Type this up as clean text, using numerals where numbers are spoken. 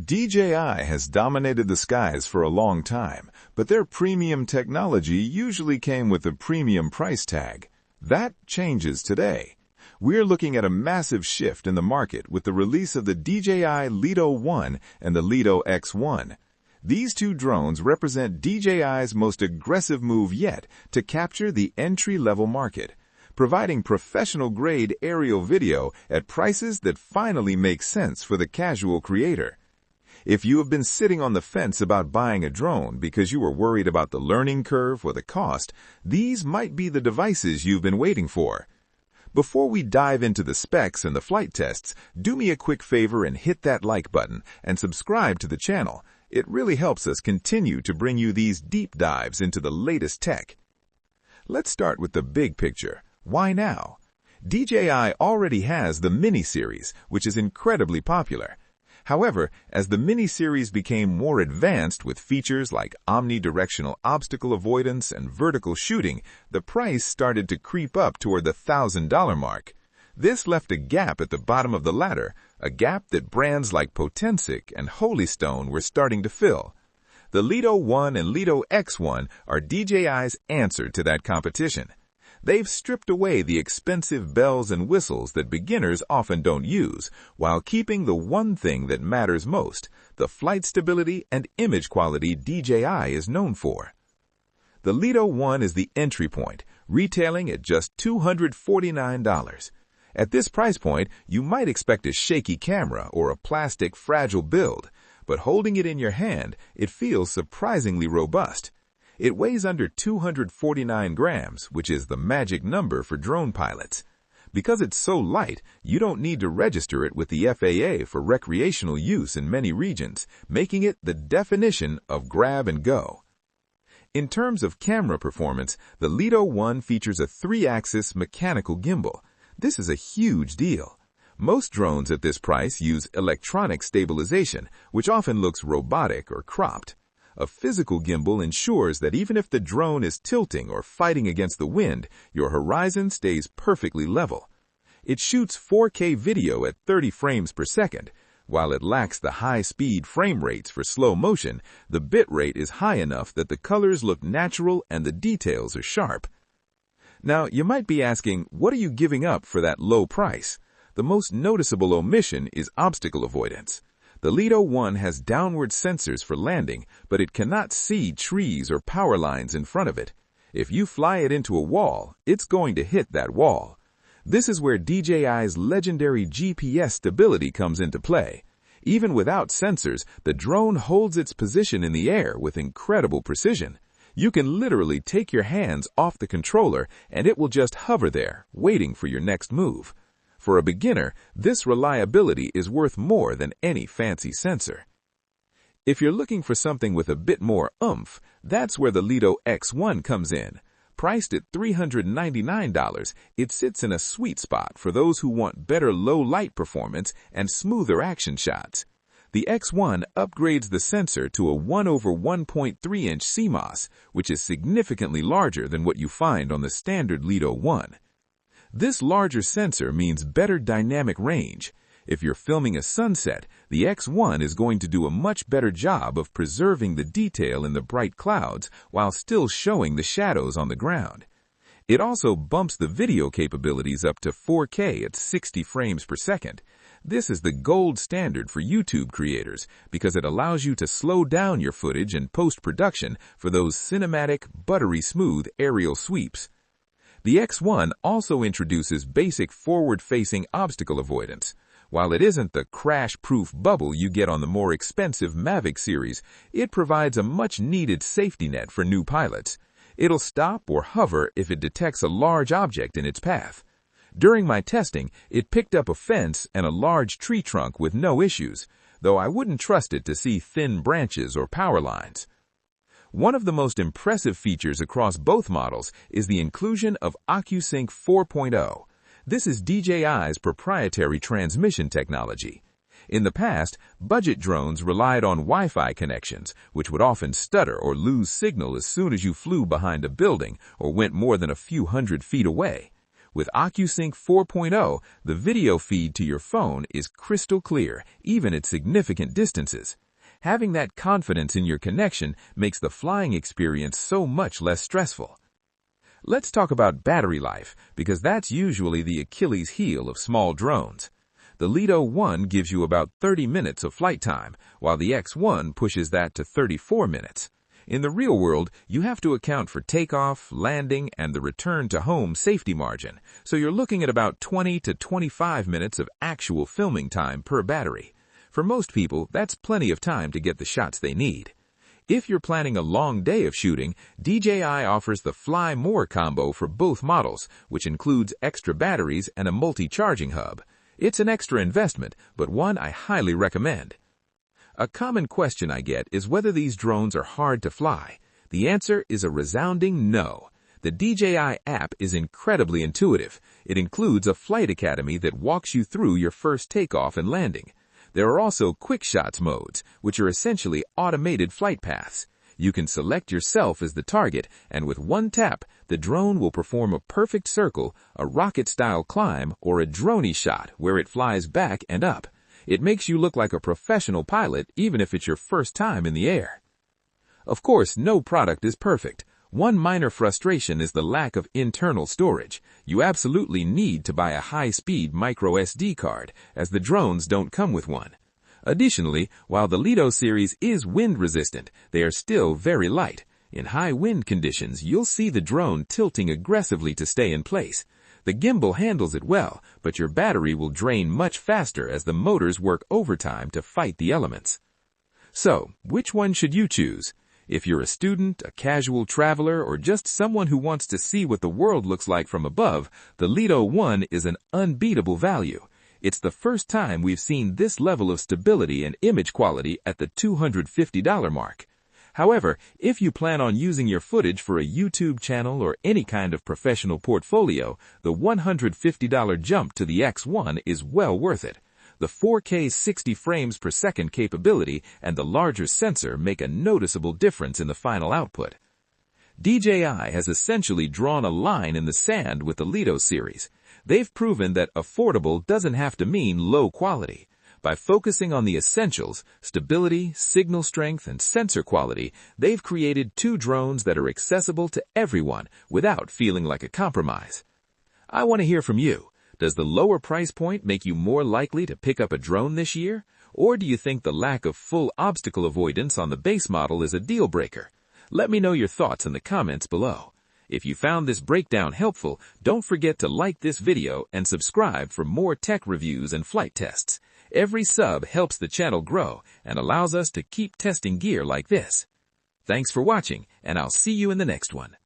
DJI has dominated the skies for a long time, but their premium technology usually came with a premium price tag. That changes today. We're looking at a massive shift in the market with the release of the DJI Lito 1 and the Lito X1. These two drones represent DJI's most aggressive move yet to capture the entry-level market, providing professional-grade aerial video at prices that finally make sense for the casual creator. If you have been sitting on the fence about buying a drone because you were worried about the learning curve or the cost, these might be the devices you've been waiting for. Before we dive into the specs and the flight tests, do me a quick favor and hit that like button and subscribe to the channel. It really helps us continue to bring you these deep dives into the latest tech. Let's start with the big picture. Why now? DJI already has the Mini series, which is incredibly popular. However, as the Mini series became more advanced with features like omnidirectional obstacle avoidance and vertical shooting, the price started to creep up toward the $1,000 mark. This left a gap at the bottom of the ladder, a gap that brands like Potensic and Holystone were starting to fill. The Lito 1 and Lito X1 are DJI's answer to that competition. They've stripped away the expensive bells and whistles that beginners often don't use, while keeping the one thing that matters most, the flight stability and image quality DJI is known for. The Lito 1 is the entry point, retailing at just $249. At this price point, you might expect a shaky camera or a plastic fragile build, but holding it in your hand, it feels surprisingly robust. It weighs under 249 grams, which is the magic number for drone pilots. Because it's so light, you don't need to register it with the FAA for recreational use in many regions, making it the definition of grab and go. In terms of camera performance, the Lito 1 features a 3-axis mechanical gimbal. This is a huge deal. Most drones at this price use electronic stabilization, which often looks robotic or cropped. A physical gimbal ensures that even if the drone is tilting or fighting against the wind, your horizon stays perfectly level. It shoots 4K video at 30 frames per second. While it lacks the high-speed frame rates for slow motion, the bit rate is high enough that the colors look natural and the details are sharp. Now, you might be asking, what are you giving up for that low price? The most noticeable omission is obstacle avoidance. The Lito 1 has downward sensors for landing, but it cannot see trees or power lines in front of it. If you fly it into a wall, it's going to hit that wall. This is where DJI's legendary GPS stability comes into play. Even without sensors, the drone holds its position in the air with incredible precision. You can literally take your hands off the controller and it will just hover there, waiting for your next move. For a beginner, this reliability is worth more than any fancy sensor. If you're looking for something with a bit more oomph, that's where the Lito X1 comes in. Priced at $399, it sits in a sweet spot for those who want better low-light performance and smoother action shots. The X1 upgrades the sensor to a 1/1.3-inch CMOS, which is significantly larger than what you find on the standard Lito 1. This larger sensor means better dynamic range. If you're filming a sunset, the X1 is going to do a much better job of preserving the detail in the bright clouds while still showing the shadows on the ground. It also bumps the video capabilities up to 4K at 60 frames per second. This is the gold standard for YouTube creators because it allows you to slow down your footage in post-production for those cinematic, buttery smooth aerial sweeps. The X1 also introduces basic forward-facing obstacle avoidance. While it isn't the crash-proof bubble you get on the more expensive Mavic series, it provides a much-needed safety net for new pilots. It'll stop or hover if it detects a large object in its path. During my testing, it picked up a fence and a large tree trunk with no issues, though I wouldn't trust it to see thin branches or power lines. One of the most impressive features across both models is the inclusion of OcuSync 4.0. This is DJI's proprietary transmission technology. In the past, budget drones relied on Wi-Fi connections, which would often stutter or lose signal as soon as you flew behind a building or went more than a few hundred feet away. With OcuSync 4.0, the video feed to your phone is crystal clear, even at significant distances. Having that confidence in your connection makes the flying experience so much less stressful. Let's talk about battery life, because that's usually the Achilles heel of small drones. The Lito X1 gives you about 30 minutes of flight time, while the X1 pushes that to 34 minutes. In the real world, you have to account for takeoff, landing, and the return to home safety margin, so you're looking at about 20 to 25 minutes of actual filming time per battery. For most people, that's plenty of time to get the shots they need. If you're planning a long day of shooting, DJI offers the Fly More combo for both models, which includes extra batteries and a multi-charging hub. It's an extra investment, but one I highly recommend. A common question I get is whether these drones are hard to fly. The answer is a resounding no. The DJI app is incredibly intuitive. It includes a flight academy that walks you through your first takeoff and landing. There are also quick shots modes, which are essentially automated flight paths. You can select yourself as the target, and with one tap, the drone will perform a perfect circle, a rocket-style climb, or a droney shot where it flies back and up. It makes you look like a professional pilot, even if it's your first time in the air. Of course, no product is perfect. One minor frustration is the lack of internal storage. You absolutely need to buy a high-speed micro SD card, as the drones don't come with one. Additionally, while the Lito series is wind-resistant, they are still very light. In high wind conditions, you'll see the drone tilting aggressively to stay in place. The gimbal handles it well, but your battery will drain much faster as the motors work overtime to fight the elements. So, which one should you choose? If you're a student, a casual traveler, or just someone who wants to see what the world looks like from above, the Lito X1 is an unbeatable value. It's the first time we've seen this level of stability and image quality at the $250 mark. However, if you plan on using your footage for a YouTube channel or any kind of professional portfolio, the $150 jump to the X1 is well worth it. The 4K 60 frames per second capability and the larger sensor make a noticeable difference in the final output. DJI has essentially drawn a line in the sand with the Lito series. They've proven that affordable doesn't have to mean low quality. By focusing on the essentials, stability, signal strength, and sensor quality, they've created two drones that are accessible to everyone without feeling like a compromise. I want to hear from you. Does the lower price point make you more likely to pick up a drone this year? Or do you think the lack of full obstacle avoidance on the base model is a deal breaker? Let me know your thoughts in the comments below. If you found this breakdown helpful, don't forget to like this video and subscribe for more tech reviews and flight tests. Every sub helps the channel grow and allows us to keep testing gear like this. Thanks for watching, and I'll see you in the next one.